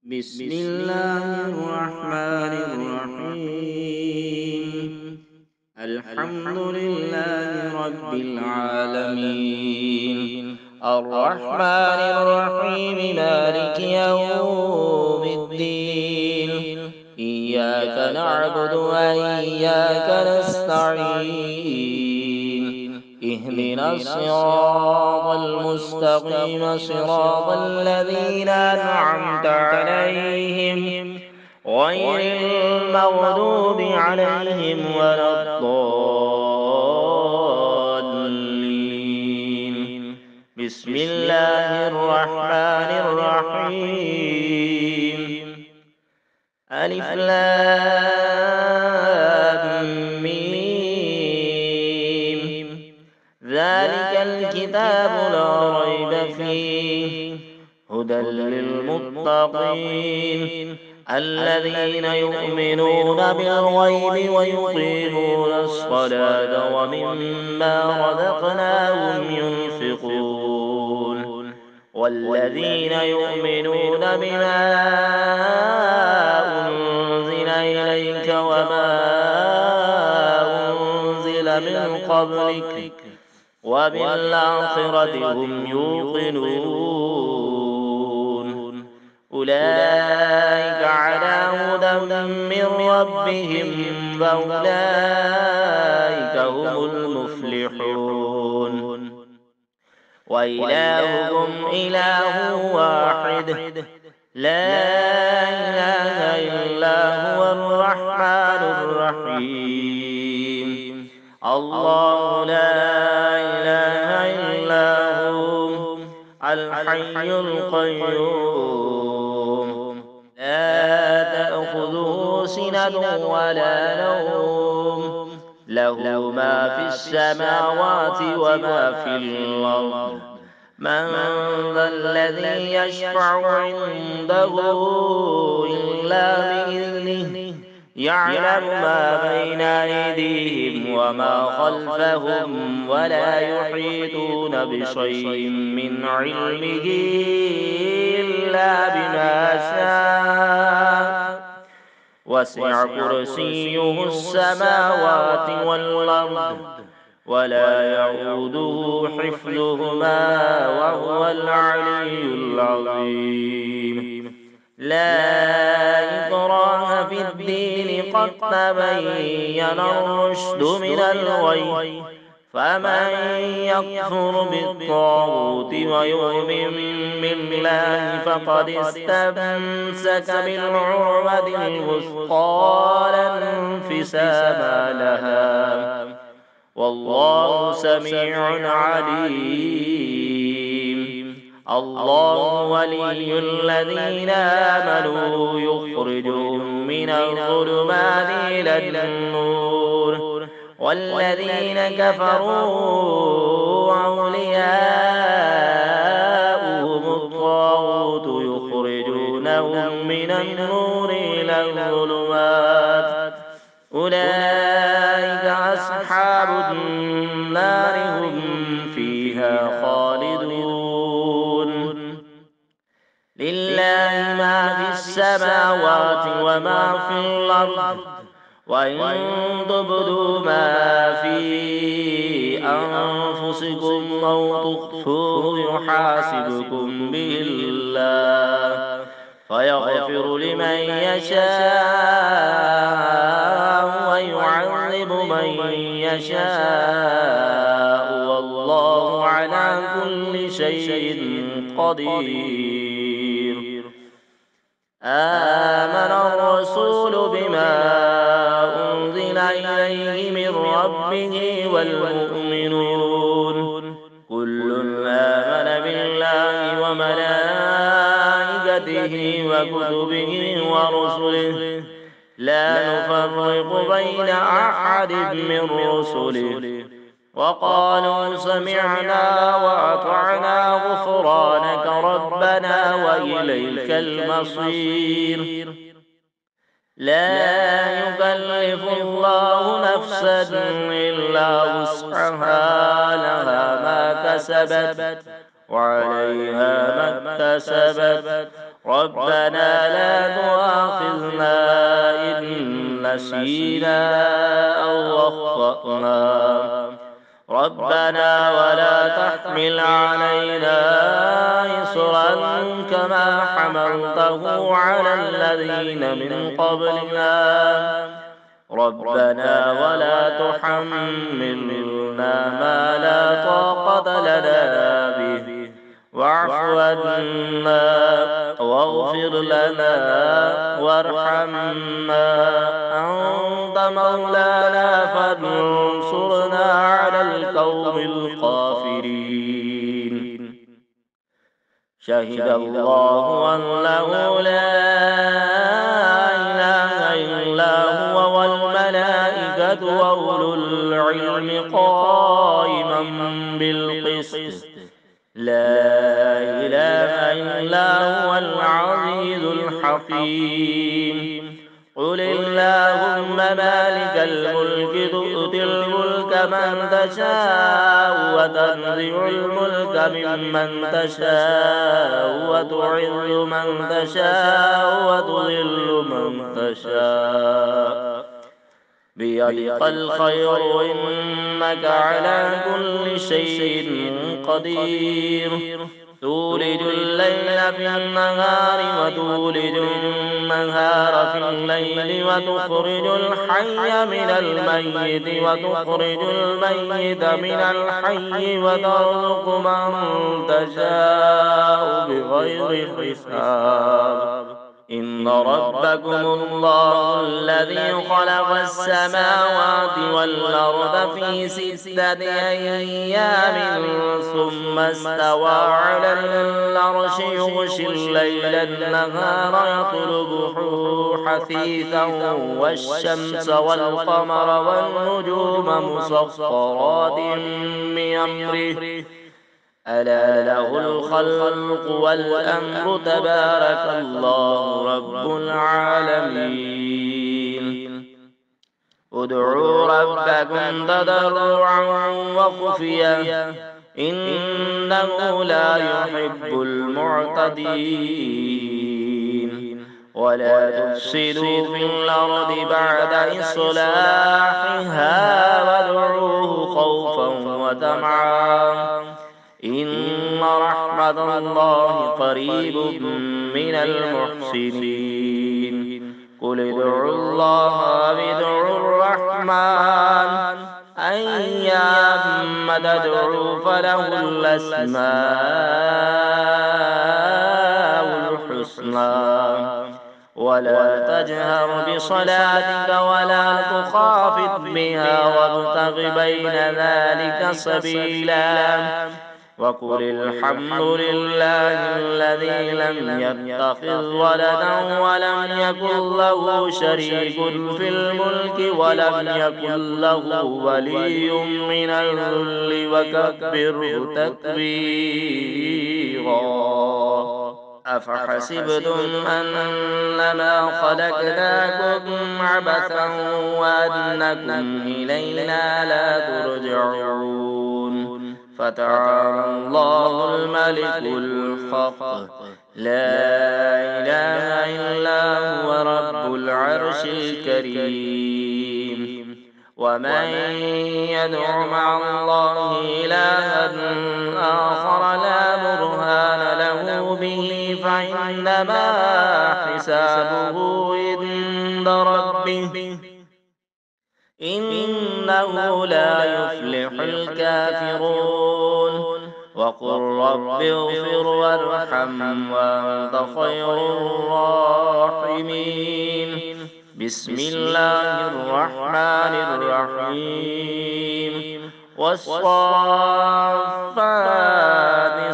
بسم الله الرحمن الرحيم. الحمد لله رب العالمين، الرحمن الرحيم، مالك يوم الدين. إياك نعبد وإياك نستعين. اهدنا الصراط المستقيم، صراط الذين أنعمت عليهم غير المغضوب عليهم ولا الضالين. بسم الله الرحمن الرحيم. ألف لام ميم. ذلك الكتاب لا ريب فيه، هدى للمتقين الذين يؤمنون بالغيب ويقيمون الصلاة ومما رزقناهم ينفقون، والذين يؤمنون بما أنزل إليك وما أنزل من قبلك وبالآخرة هم يوقنون. أولئك على هدى من ربهم وأولئك هم المفلحون. وإلهكم إله واحد، لا إله إلا هو الرحمن الرحيم. الله لا إله إلا هو الحي القيوم، لا تأخذه سنة ولا نوم، له ما في السماوات وما في الأرض. من ذا الذي يشفع عنده إلا بإذنه، يعلم ما بين أيديهم وما خلفهم ولا يحيطون بشيء من علمه إلا بما شاء. وسع كرسيه السماوات والأرض ولا يؤوده حفظهما وهو العلي العظيم. لا إكراه في الدين، قد تبين الرشد من الغي، فمن يكفر بالطاغوت ويؤمن بالله فقد استمسك بالعروة الوثقى لا انفصام لها، والله سميع عليم. الله ولي الذين آمنوا يخرجهم من الظلمات إلى النور، والذين كفروا أولياؤهم الطاغوت يخرجونهم من النور إلى الظلمات. أولئك أصحاب النار، هم فيها خالدون. لله ما في السماوات وما في الأرض، وإن تبدوا ما في أنفسكم أو تخفوه يحاسبكم به الله، فيغفر لمن يشاء ويعذب من يشاء، والله على كل شيء قدير. آمن الرسول بما أنزل إليه من ربه والمؤمنون كل آمن بالله وملائكته وكتبه ورسله، لا نفرق بين أحد من رسله، وقالوا سمعنا وأطعنا غفرانك ربنا وإليك المصير. لا يكلف الله نفسا إلا وسعها، لها ما كسبت وعليها ما اكتسبت، ربنا لا تؤاخذنا إن نسينا أو أخطأنا ربنا ولا تحمل علينا إصرا كما حملته على الذين من قبلنا ربنا ولا تحملنا ما لا طاقة لنا به واعف عنا واغفر لنا وارحمنا أنت مولانا فانصرنا على القوم الكافرين شهد الله أنه لا إله إلا هو والملائكة وأولو العلم قائما بالقسط لا إله إلا هو العزيز الحكيم قل اللهم مالك الملك تؤتي الملك من تشاء وتنزع الملك ممن تشاء وتعز من تشاء وتذل من تشاء بيدك الخير إنك على كل شيء قدير تولج الليل في النهار وتولج النهار في الليل وتخرج الحي من الميت وتخرج الميت من الحي وترزق من تشاء بغير حساب إن ربكم الله الذي خلق السماوات والأرض في 6 أيام ثم استوى على العرش يغشي الليل النهار يطلبه حثيثا والشمس والقمر والنجوم مسخرات بأمره ألا له الخلق والأمر تبارك الله رب العالمين ادعوا ربكم تضرعا وخفيا إنه لا يحب المعتدين ولا تفسدوا في الأرض بعد إصلاحها وادعوه خوفا وطمعا إن رحمة الله قريب من المحسنين قل ادعوا الله وادعوا الرحمن أيما تدعوا فله الأسماء الحسنى ولا تجهر بصلاتك ولا تخافت بها وابتغ بين ذلك سبيلا وقل الحمد لله الذي لم يتخذ ولدا ولم يكن له شريك في الملك ولم يكن له ولي من الذل وكبره تكبيرا أفحسبتم أنما خلقناكم عبثا وأنكم إلينا لا ترجعون فتعالى الله الملك الحق لا إله إلا هو رب العرش الكريم ومن يدع مع الله إلها آخر لا برهان له به فإنما حسابه عند ربه إنه لا يفلح الكافرون وقل رب اغفر وارحم وأنت خير الراحمين بسم الله الرحمن الرحيم والصافات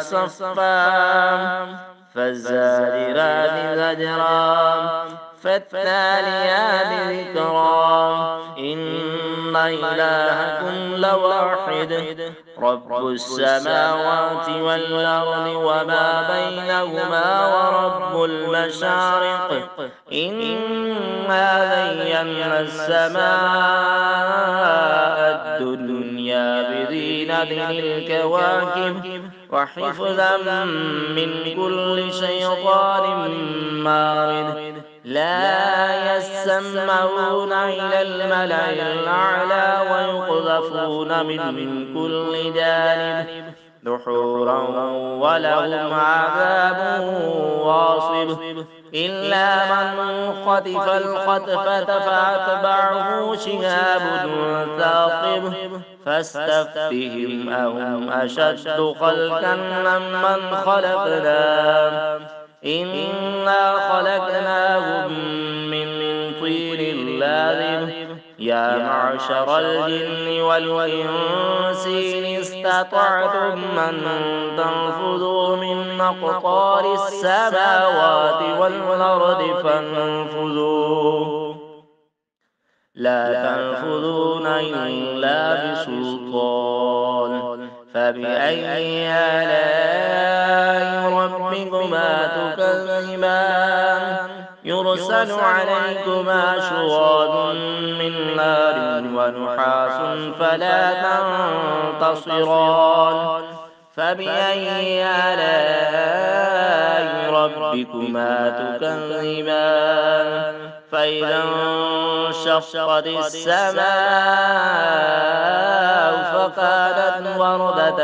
صفا فالزاجرات زجرا فالتاليات ذكرا إن إلهكم لواحد رب السماوات والأرض وما بينهما ورب المشارق إنا زينا السماء الدنيا بزينة الكواكب وحفظا من كل شيطان مارد لا يسمعون إلى الملأ الأعلى ويقذفون من كل جانب دحورا ولهم عذاب واصب إلا من خطف الخطفة فأتبعه شهاب ثاقب فاستفتهم أهم أشد خلقا ممن خلقنا إنا خلقناهم من طين لازب يا معشر الجن والإنس إن استطعتم أن تنفذوا من أقطار السماوات والأرض فانفذوا لا تنفذون إلا بسلطان فبأي آلاء ربكما تكذبان يرسل عليكما شواظ من نار ونحاس فلا تنتصران فبأي آلاء ربكما تكذبان فإذا انشقت السماء فكانت وردة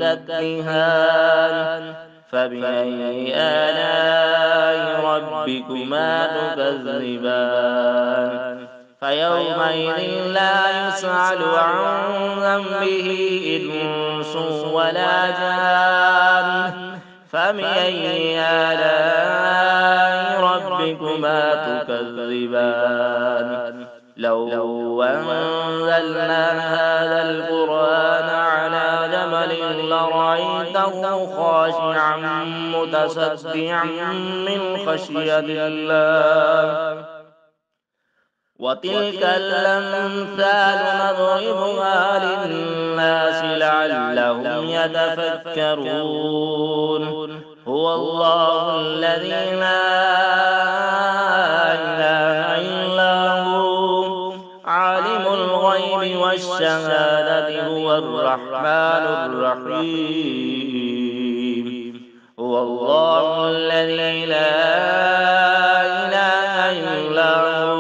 كالدهان فبأي آلاء ربكما تكذبان فيومئذ لا يسأل عن ذنبه إنس ولا جان فبأي آلاء ربكما تكذبان لو أنزلنا هذا القرآن على جبل لرأيته خاشعا متصدعا من خشية الله وتلك الأمثال نضربها للناس لعلهم يتفكرون هو الله الذي لا إله إلا هو عالم الغيب والشهادة هو الرحمن الرحيم هو الله الذي لا إله إلا هو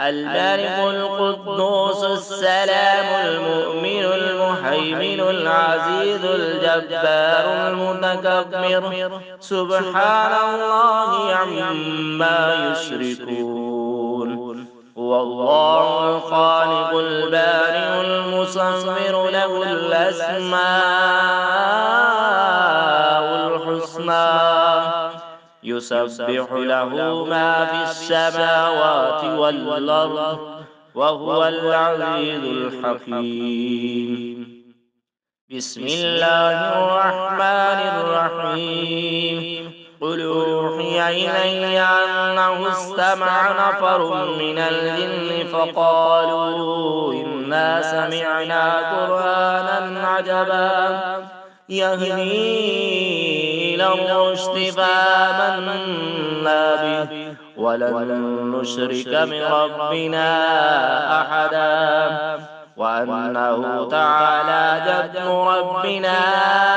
الملك القدوس السلام المؤمن المهيمن العزيز الجبار المتكبر سبحان الله عما يشركون هو الله الخالق البارئ المصور له الأسماء الحسنى يسبح له ما في السماوات والأرض وهو العزيز الحكيم بسم الله الرحمن الرحيم قل أوحي إلي أنه استمع نفر من الجن فقالوا إنا سمعنا قرآنا عجبا يهدي إلى الرشد فآمنا به ولن نشرك بربنا أحدا وأنه تعالى جد ربنا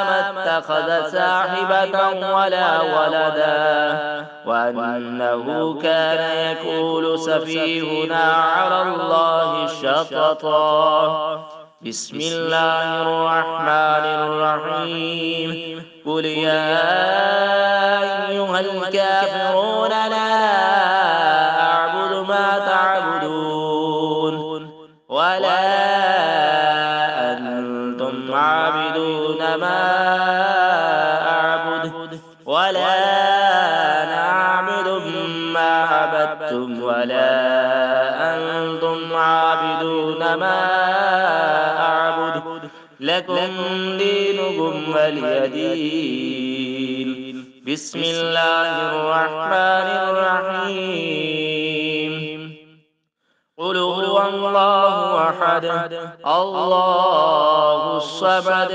ما اتخذ صاحبة ولا ولدا وأنه كان يقول سفيهنا على الله شططا بسم الله الرحمن الرحيم قل يا أيها الكافرون لا أعبد ما تعبدون ولا أنتم عابدون ما أعبد ولا نعبد ما عبدتم ولا أنتم عابدون ما أعبد لكم دينكم ولي دين بسم الله الرحمن الرحيم قل هو الله أحد الله الصمد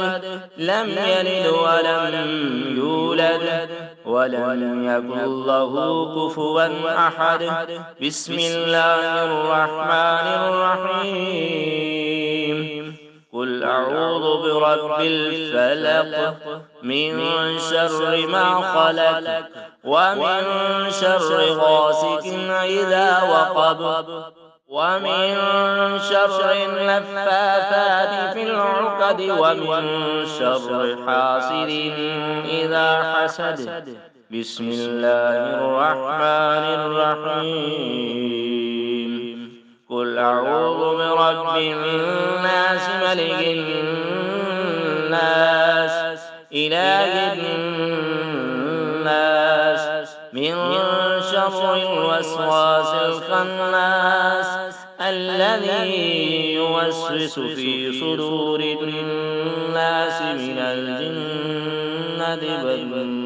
لم يلد ولم يولد ولم يكن له كفوا أحد بسم الله الرحمن الرحيم قل أعوذ برب الفلق من شر ما خلق ومن شر غاسق إذا وقب ومن شر النفاثات في العقد ومن شر حاسد إذا حسد. بسم الله الرحمن الرحيم. قل أعوذ برب الناس ملك الناس إله الناس من شر الوسواس الخناس الذي يوسوس في صدور الناس من الجنة والناس.